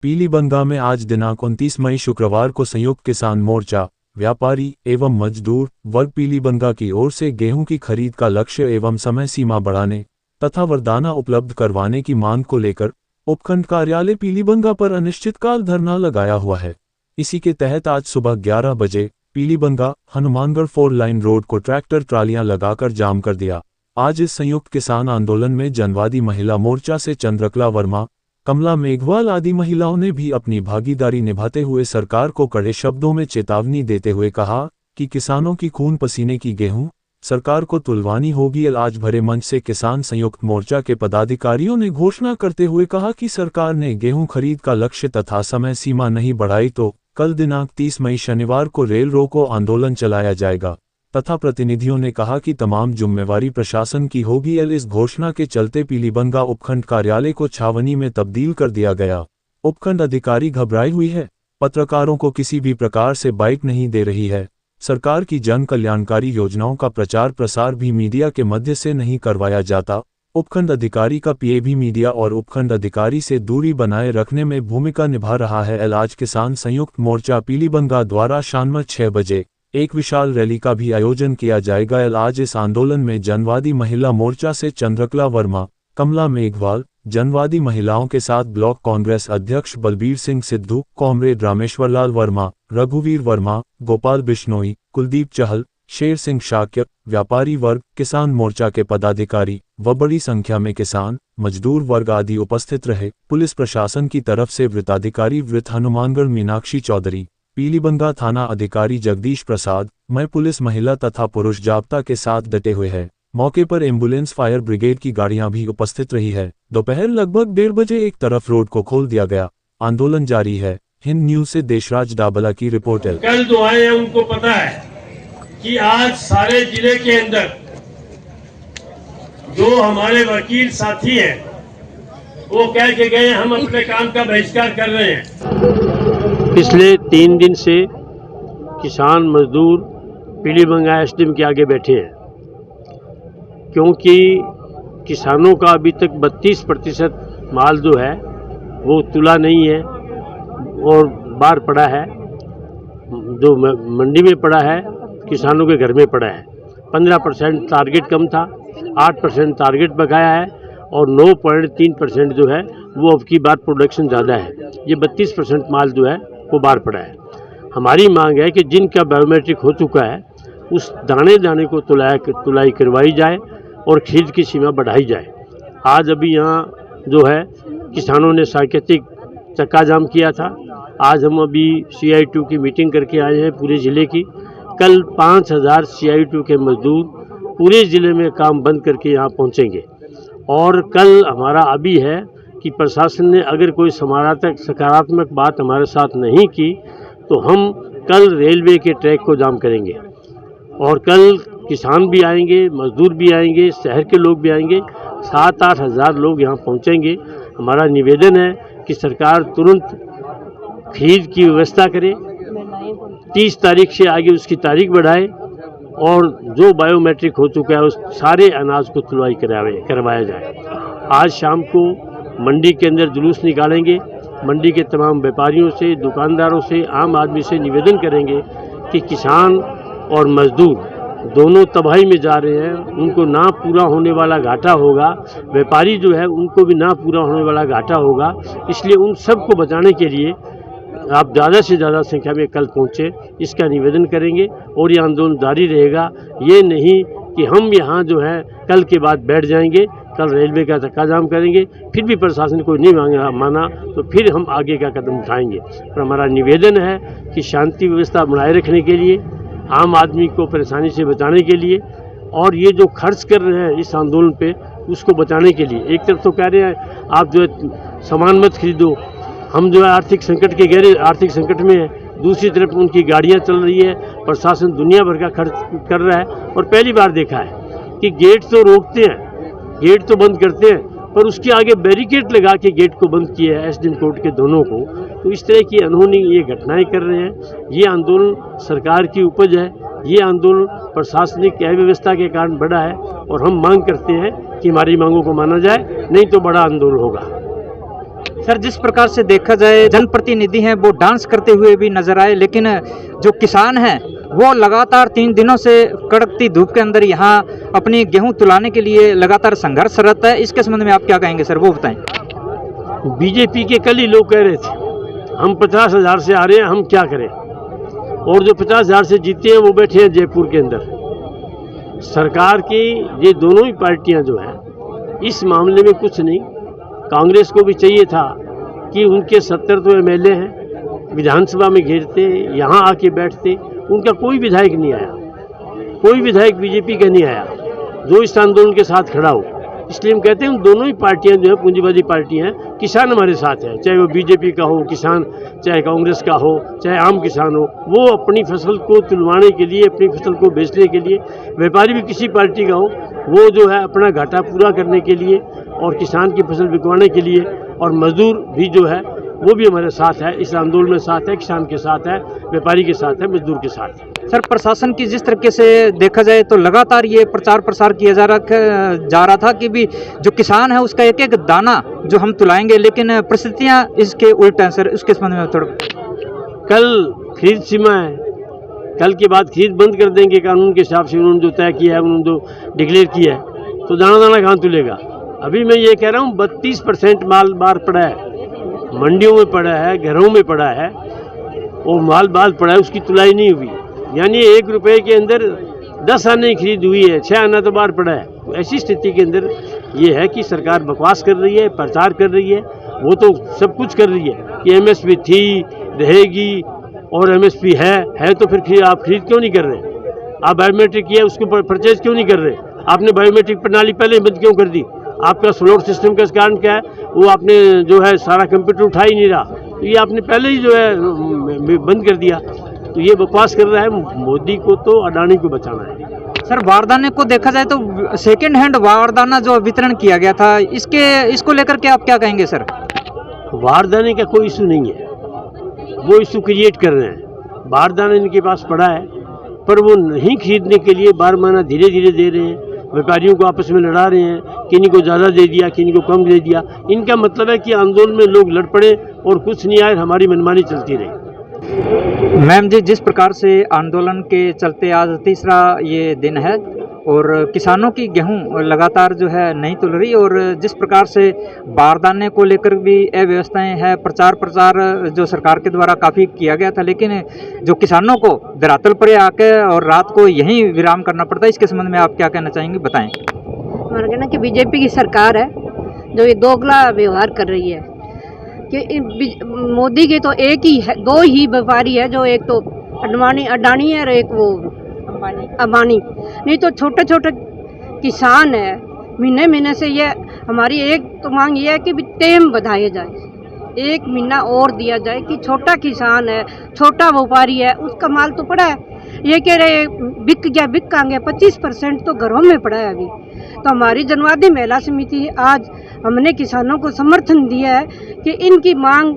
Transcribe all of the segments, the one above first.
पीलीबंगा में आज दिनांक 29 मई शुक्रवार को संयुक्त किसान मोर्चा, व्यापारी एवं मजदूर वर्ग पीलीबंगा की ओर से गेहूं की खरीद का लक्ष्य एवं समय सीमा बढ़ाने तथा वरदाना उपलब्ध करवाने की मांग को लेकर उपखंड कार्यालय पीलीबंगा पर अनिश्चितकाल धरना लगाया हुआ है। इसी के तहत आज सुबह 11 बजे पीलीबंगा हनुमानगढ़ 4 लाइन रोड को ट्रैक्टर ट्रालियां लगाकर जाम कर दिया। आज इस संयुक्त किसान आंदोलन में जनवादी महिला मोर्चा से चंद्रकला वर्मा, कमला मेघवाल आदि महिलाओं ने भी अपनी भागीदारी निभाते हुए सरकार को कड़े शब्दों में चेतावनी देते हुए कहा कि किसानों की खून पसीने की गेहूं सरकार को तुलवानी होगी। आज भरे मंच से किसान संयुक्त मोर्चा के पदाधिकारियों ने घोषणा करते हुए कहा कि सरकार ने गेहूं खरीद का लक्ष्य तथा समय सीमा नहीं बढ़ाई तो कल दिनांक 30 मई शनिवार को रेल रोको आंदोलन चलाया जाएगा तथा प्रतिनिधियों ने कहा कि तमाम जिम्मेवारी प्रशासन की होगी। इस घोषणा के चलते पीलीबंगा उपखंड कार्यालय को छावनी में तब्दील कर दिया गया। उपखंड अधिकारी घबराई हुई है, पत्रकारों को किसी भी प्रकार से बाइट नहीं दे रही है। सरकार की जन कल्याणकारी योजनाओं का प्रचार प्रसार भी मीडिया के मध्य से नहीं करवाया जाता। उपखंड अधिकारी का पीए भी मीडिया और उपखंड अधिकारी से दूरी बनाए रखने में भूमिका निभा रहा है। आज किसान संयुक्त मोर्चा पीलीबंगा द्वारा शाम 6 बजे एक विशाल रैली का भी आयोजन किया जाएगा। आज इस आंदोलन में जनवादी महिला मोर्चा से चंद्रकला वर्मा, कमला मेघवाल, जनवादी महिलाओं के साथ ब्लॉक कांग्रेस अध्यक्ष बलबीर सिंह सिद्धू, कॉमरेड रामेश्वरलाल वर्मा, रघुवीर वर्मा, गोपाल बिश्नोई, कुलदीप चहल, शेर सिंह शाक्य, व्यापारी वर्ग, किसान मोर्चा के पदाधिकारी व बड़ी संख्या में किसान मजदूर वर्ग आदि उपस्थित रहे। पुलिस प्रशासन की तरफ से वृत्ताधिकारी वृत्त हनुमानगढ़ मीनाक्षी चौधरी, पीलीबंगा थाना अधिकारी जगदीश प्रसाद, मैं पुलिस महिला तथा पुरुष जाब्ता के साथ डटे हुए हैं। मौके पर एम्बुलेंस फायर ब्रिगेड की गाड़ियां भी उपस्थित रही है। दोपहर लगभग 1:30 बजे एक तरफ रोड को खोल दिया गया। आंदोलन जारी है। हिंद न्यूज से देशराज डाबला की रिपोर्ट है। कल जो आए हैं उनको पता है कि आज सारे जिले के अंदर जो हमारे वकील साथी हैं वो कह के गए हम अपने काम का बहिष्कार कर रहे हैं। पिछले 3 दिन से किसान मजदूर पीलीबंगा एसडीएम के आगे बैठे हैं, क्योंकि किसानों का अभी तक 32% माल जो है वो तुला नहीं है और बाहर पड़ा है, जो मंडी में पड़ा है किसानों के घर में पड़ा है। 15% टारगेट कम था, 8% टारगेट बकाया है और 9.3% जो है वो अब की बार प्रोडक्शन ज़्यादा है। ये 32% माल जो है वो बाहर पड़ा है। हमारी मांग है कि जिनका बायोमेट्रिक हो चुका है उस दाने दाने को तुलाई करवाई जाए और खरीद की सीमा बढ़ाई जाए। आज अभी यहाँ जो है किसानों ने सांकेतिक चक्का जाम किया था। आज हम अभी CI2 की मीटिंग करके आए हैं पूरे ज़िले की। कल 5000 CI2 के मजदूर पूरे ज़िले में काम बंद करके यहाँ पहुँचेंगे। और कल हमारा अभी है कि प्रशासन ने अगर कोई सकारात्मक बात हमारे साथ नहीं की तो हम कल रेलवे के ट्रैक को जाम करेंगे। और कल किसान भी आएंगे, मजदूर भी आएंगे, शहर के लोग भी आएंगे। 7-8 हज़ार लोग यहाँ पहुँचेंगे। हमारा निवेदन है कि सरकार तुरंत खरीद की व्यवस्था करे, 30 तारीख से आगे उसकी तारीख बढ़ाए और जो बायोमेट्रिक हो चुका है उस सारे अनाज को तुलाई करवाया जाए। आज शाम को मंडी के अंदर जुलूस निकालेंगे। मंडी के तमाम व्यापारियों से, दुकानदारों से, आम आदमी से निवेदन करेंगे कि किसान और मजदूर दोनों तबाही में जा रहे हैं, उनको ना पूरा होने वाला घाटा होगा। व्यापारी जो है उनको भी ना पूरा होने वाला घाटा होगा। इसलिए उन सबको बचाने के लिए आप ज़्यादा से ज़्यादा संख्या में कल पहुँचे, इसका निवेदन करेंगे और ये आंदोलन जारी रहेगा। ये नहीं कि हम यहाँ जो है कल के बाद बैठ जाएंगे, कल रेलवे का चक्का जाम करेंगे, फिर भी प्रशासन को नहीं माना तो फिर हम आगे का कदम उठाएंगे। पर हमारा निवेदन है कि शांति व्यवस्था बनाए रखने के लिए, आम आदमी को परेशानी से बचाने के लिए और ये जो खर्च कर रहे हैं इस आंदोलन पे उसको बचाने के लिए। एक तरफ तो कह रहे हैं आप जो है सामान मत खरीदो, हम जो है गहरे आर्थिक संकट में है। दूसरी तरफ उनकी गाड़ियाँ चल रही है, प्रशासन दुनिया भर का खर्च कर रहा है। और पहली बार देखा है कि गेट तो रोकते हैं, गेट तो बंद करते हैं, पर उसके आगे बैरिकेड लगा के गेट को बंद किया है एसडीएम कोर्ट के दोनों को। तो इस तरह की अनहोनी ये घटनाएं कर रहे हैं। ये आंदोलन सरकार की उपज है, ये आंदोलन प्रशासनिक अव्यवस्था के कारण बढ़ा है और हम मांग करते हैं कि हमारी मांगों को माना जाए, नहीं तो बड़ा आंदोलन होगा। सर, जिस प्रकार से देखा जाए जनप्रतिनिधि हैं वो डांस करते हुए भी नजर आए, लेकिन जो किसान हैं वो लगातार 3 दिनों से कड़कती धूप के अंदर यहाँ अपनी गेहूं तुलाने के लिए लगातार संघर्षरत है। इसके संबंध में आप क्या कहेंगे सर, वो बताएं। बीजेपी के कल ही लोग कह रहे थे हम 50,000 से आ रहे हैं, हम क्या करें, और जो 50,000 से जीते हैं वो बैठे हैं जयपुर के अंदर। सरकार की ये दोनों ही पार्टियां जो है इस मामले में कुछ नहीं। कांग्रेस को भी चाहिए था कि उनके 70 तो एमएलए हैं, विधानसभा में घेरते, यहाँ आके बैठते, उनका कोई विधायक नहीं आया, कोई विधायक बीजेपी का नहीं आया जो इस आंदोलन के साथ खड़ा हो। इसलिए हम कहते हैं उन दोनों ही पार्टियां जो है पूंजीवादी पार्टियां हैं, किसान हमारे साथ है, चाहे वो बीजेपी का हो किसान, चाहे कांग्रेस का हो, चाहे आम किसान हो, वो अपनी फसल को तुलवाने के लिए, अपनी फसल को बेचने के लिए, व्यापारी भी किसी पार्टी का हो, वो जो है अपना घाटा पूरा करने के लिए और किसान की फसल बिकवाने के लिए, और मजदूर भी जो है वो भी हमारे साथ है, इस आंदोलन में साथ है, किसान के साथ है, व्यापारी के साथ है, मजदूर के साथ है। सर, प्रशासन की जिस तरीके से देखा जाए तो लगातार ये प्रचार प्रसार किया जा रहा था कि भी जो किसान है उसका एक एक दाना जो हम तुलाएंगे, लेकिन परिस्थितियां इसके उल्ट हैं। सर, उसके संबंध में थोड़ा, कल खरीद सीमा है, कल के बाद खरीद बंद कर देंगे कानून के हिसाब से, उन्होंने जो तय किया है, उन्होंने जो डिक्लेयर किया है, तो दाना दाना कहाँ तुलेगा। अभी मैं ये कह रहा हूँ 32% माल बाहर पड़ा है, मंडियों में पड़ा है, घरों में पड़ा है, और माल बाहर पड़ा है, उसकी तुलाई नहीं हुई। यानी 1 रुपये के अंदर 10 आने की खरीद हुई है, 6 आना तो बाहर पड़ा है। तो ऐसी स्थिति के अंदर ये है कि सरकार बकवास कर रही है, प्रचार कर रही है, वो तो सब कुछ कर रही है कि एमएसपी थी, रहेगी, और एमएसपी है तो फिर आप खरीद क्यों नहीं कर रहे? आप बायोमेट्रिक किया उसको परचेज क्यों नहीं कर रहे? आपने बायोमेट्रिक प्रणाली पहले बंद क्यों कर दी? आपका स्लोट सिस्टम का कारण क्या है? वो आपने जो है सारा कंप्यूटर उठा ही नहीं रहा, तो ये आपने पहले ही जो है बंद कर दिया। तो ये बकवास कर रहा है। मोदी को तो अडानी को बचाना है। सर, वारदाने को देखा जाए तो सेकेंड हैंड वारदाना जो वितरण किया गया था, इसको लेकर के आप क्या कहेंगे सर? वारदाने का कोई इशू नहीं है, वो इशू क्रिएट कर रहे हैं। वारदाना इनके पास पड़ा है, पर वो नहीं खरीदने के लिए बारमाना धीरे धीरे दे रहे हैं, व्यापारियों को आपस में लड़ा रहे हैं, किन्हीं को ज़्यादा दे दिया, किन्हीं को कम दे दिया। इनका मतलब है कि आंदोलन में लोग लड़ पड़े और कुछ नहीं आए, हमारी मनमानी चलती रही। मैम जी, जिस प्रकार से आंदोलन के चलते आज तीसरा ये दिन है और किसानों की गेहूं लगातार जो है नहीं तुल रही, और जिस प्रकार से बारदाने को लेकर भी अव्यवस्थाएं हैं, प्रचार जो सरकार के द्वारा काफ़ी किया गया था, लेकिन जो किसानों को धरातल पर आके और रात को यहीं विराम करना पड़ता है, इसके संबंध में आप क्या कहना चाहेंगे, बताएं। हमारा कहना कि बीजेपी की सरकार है जो ये दोगला व्यवहार कर रही है कि मोदी के तो एक ही है, 2 ही व्यापारी है, जो एक तो अडानी है और एक वो अंबानी। नहीं तो छोटे छोटे किसान है। महीने महीने से ये हमारी एक तो मांग ये है कि भी टेम बढ़ाया जाए, 1 महीना और दिया जाए कि छोटा किसान है, छोटा व्यापारी है, उसका माल तो पड़ा है। ये कह रहे बिक गया 25% तो घरों में पड़ा है अभी। तो हमारी जनवादी महिला समिति आज हमने किसानों को समर्थन दिया है कि इनकी मांग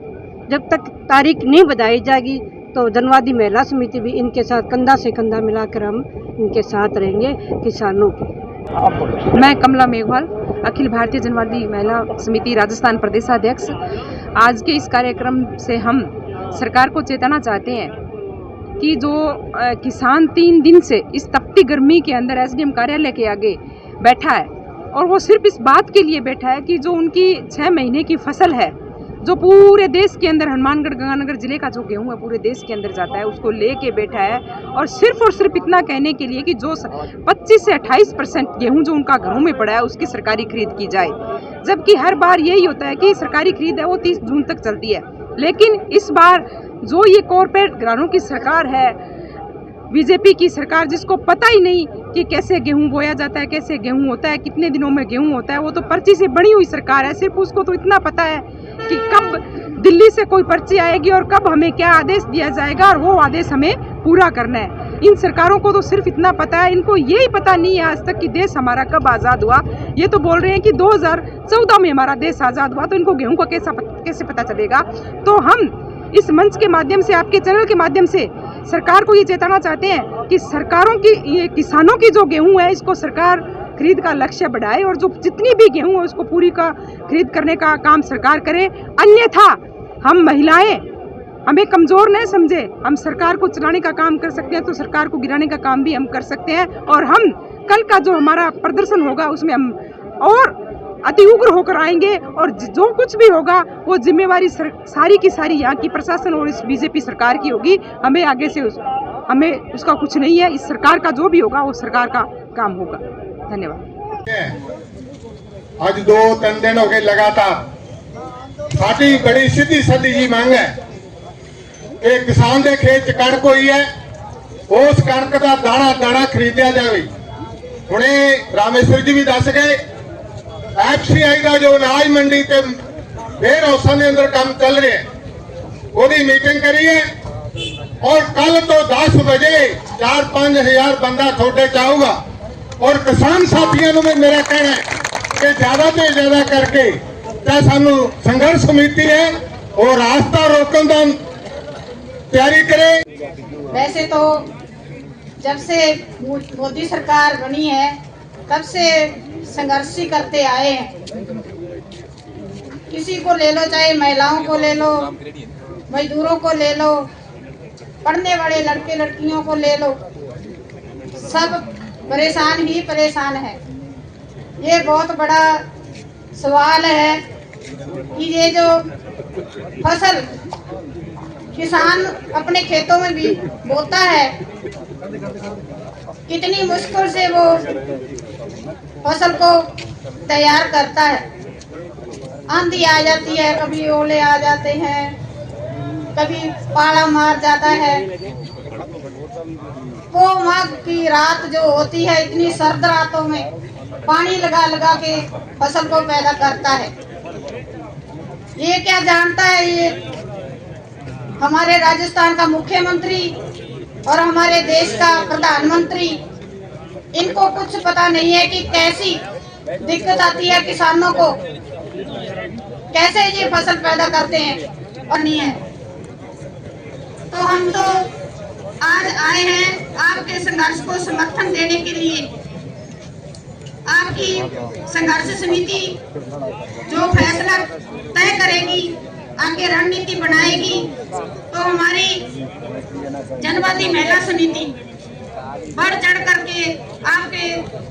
जब तक तारीख नहीं बढ़ाई जाएगी तो जनवादी महिला समिति भी इनके साथ कंधा से कंधा मिलाकर हम इनके साथ रहेंगे किसानों के। मैं कमला मेघवाल, अखिल भारतीय जनवादी महिला समिति राजस्थान प्रदेशाध्यक्ष। आज के इस कार्यक्रम से हम सरकार को चेताना चाहते हैं कि जो किसान 3 दिन से इस तपती गर्मी के अंदर एसडीएम कार्यालय के आगे बैठा है, और वो सिर्फ इस बात के लिए बैठा है कि जो उनकी 6 महीने की फसल है, जो पूरे देश के अंदर हनुमानगढ़ गंगानगर जिले का जो गेहूं है पूरे देश के अंदर जाता है, उसको लेके बैठा है, और सिर्फ इतना कहने के लिए कि जो 25 से 28% गेहूं जो उनका घरों में पड़ा है उसकी सरकारी खरीद की जाए। जबकि हर बार यही होता है कि सरकारी खरीद है वो 30 जून तक चलती है, लेकिन इस बार जो ये कॉरपोरेट घरानों की सरकार है, बीजेपी की सरकार, जिसको पता ही नहीं कि कैसे गेहूं बोया जाता है, कैसे गेहूं होता है, कितने दिनों में गेहूं होता है, वो तो पर्ची से बनी हुई सरकार है। सिर्फ उसको तो इतना पता है कि कब दिल्ली से कोई पर्ची आएगी और कब हमें क्या आदेश दिया जाएगा, और वो आदेश हमें पूरा करना है। इन सरकारों को तो सिर्फ इतना पता है, इनको यही पता नहीं है आज तक कि देश हमारा कब आज़ाद हुआ। ये तो बोल रहे हैं कि 2014 में हमारा देश आज़ाद हुआ, तो इनको गेहूं का कैसे पता चलेगा। तो हम इस मंच के माध्यम से, आपके चैनल के माध्यम से सरकार को ये चेताना चाहते हैं कि सरकारों की, ये किसानों की जो गेहूं है, इसको सरकार खरीद का लक्ष्य बढ़ाए और जो जितनी भी गेहूँ है उसको पूरी का खरीद करने का काम सरकार करे। अन्यथा हम महिलाएं हमें कमज़ोर न समझे, हम सरकार को चलाने का काम कर सकते हैं तो सरकार को गिराने का काम भी हम कर सकते हैं। और हम कल का जो हमारा प्रदर्शन होगा उसमें हम और अति उग्र होकर आएंगे और जो कुछ भी होगा वो जिम्मेवारी सारी की सारी यहाँ की प्रशासन और इस बीजेपी सरकार की होगी। हमें आगे से हमें उसका कुछ नहीं है। इस सरकार का जो भी होगा वो सरकार का काम होगा। धन्यवाद। आज 2-3 दिन हो गए लगातार साड़ी बड़ी सीधी सादी जी मांग है कि किसान के खेत च कणक हुई है, उस कणक का दाना दाना खरीदा जाए। हुणे रामेश्वर जी भी दस गए FCI का जो अनाज मंडी के वेयर हाउसां के अंदर काम चल रहा है वही मीटिंग करी है और कल तो 10 बजे 4-5 हज़ार बंदा थोड़े चाहूगा। और किसान साथियों में मेरा कहना है कि ज्यादा से ज्यादा करके चाहे सानू संघर्ष समिति है और रास्ता रोकन का तैयारी करे। वैसे तो जब से मोदी सरकार बनी है तब से संघर्ष ही करते आए हैं। किसी को ले लो, चाहे महिलाओं को ले लो, मजदूरों को ले लो, पढ़ने वाले लड़के लड़कियों को ले लो, सब परेशान ही परेशान है। ये बहुत बड़ा सवाल है कि ये जो फसल किसान अपने खेतों में भी बोता है, कितनी मुश्किल से वो फसल को तैयार करता है। आंधी आ जाती है, कभी ओले आ जाते हैं, कभी पाला मार जाता है। वो माघ की रात जो होती है, इतनी सर्द रातों में पानी लगा लगा के फसल को पैदा करता है। ये क्या जानता है ये हमारे राजस्थान का मुख्यमंत्री और हमारे देश का प्रधानमंत्री? इनको कुछ पता नहीं है कि कैसी दिक्कत आती है किसानों को, कैसे ये फसल पैदा करते हैं और नहीं है। तो हम तो आज आए हैं आपके संघर्ष को समर्थन देने के लिए। आपकी संघर्ष समिति जो फैसला तय करेगी, आगे रणनीति बनाएगी, तो हमारी जनवादी महिला समिति बढ़ चढ़ करके आपके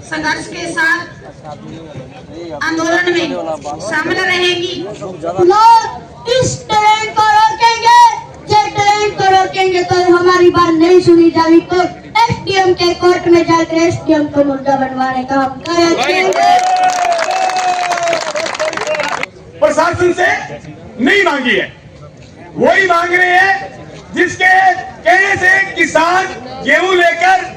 संघर्ष के साथ आंदोलन में शामिल रहेगी। लोग इस ट्रेन को रोकेंगे, ये ट्रेन को रोकेंगे तो हमारी बात नहीं सुनी जाएगी तो SDM के कोर्ट में जाकर SDM को मुद्दा बनवाने का हम करेंगे। प्रशासन से नहीं मांगी है, वही मांग रहे हैं जिसके कहने से किसान गेहूं लेकर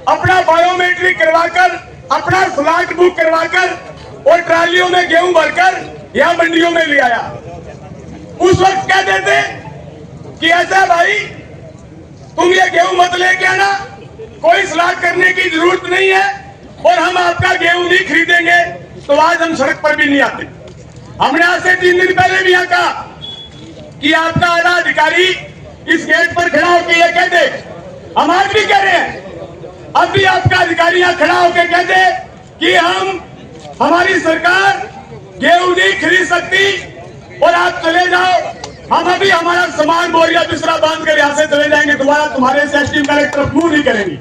अपना बायोमेट्रिक करवाकर, अपना स्लॉट बुक करवाकर और ट्रालियों में गेहूं भरकर यहाँ मंडियों में ले आया। उस वक्त कहते थे कि ऐसा भाई तुम ये गेहूं मत लेके आना, कोई स्लॉट करने की जरूरत नहीं है और हम आपका गेहूं नहीं खरीदेंगे। तो आज हम सड़क पर भी नहीं आते। हमने आज से 3 दिन पहले भी यहाँ कहा कि आपका आधा अधिकारी इस गेट पर खड़ा होकर ये कहते, हम आज भी कह रहे हैं, अब भी आपका अधिकारी यहाँ खड़ा होकर कहते कि हमारी सरकार गेहूं नहीं खरीद सकती और आप चले जाओ, हम अभी हमारा सामान बोरिया दूसरा बांध कर यहाँ से चले जाएंगे, दोबारा तुम्हारे से SDM कलेक्टर अप्रूव नहीं करेंगे।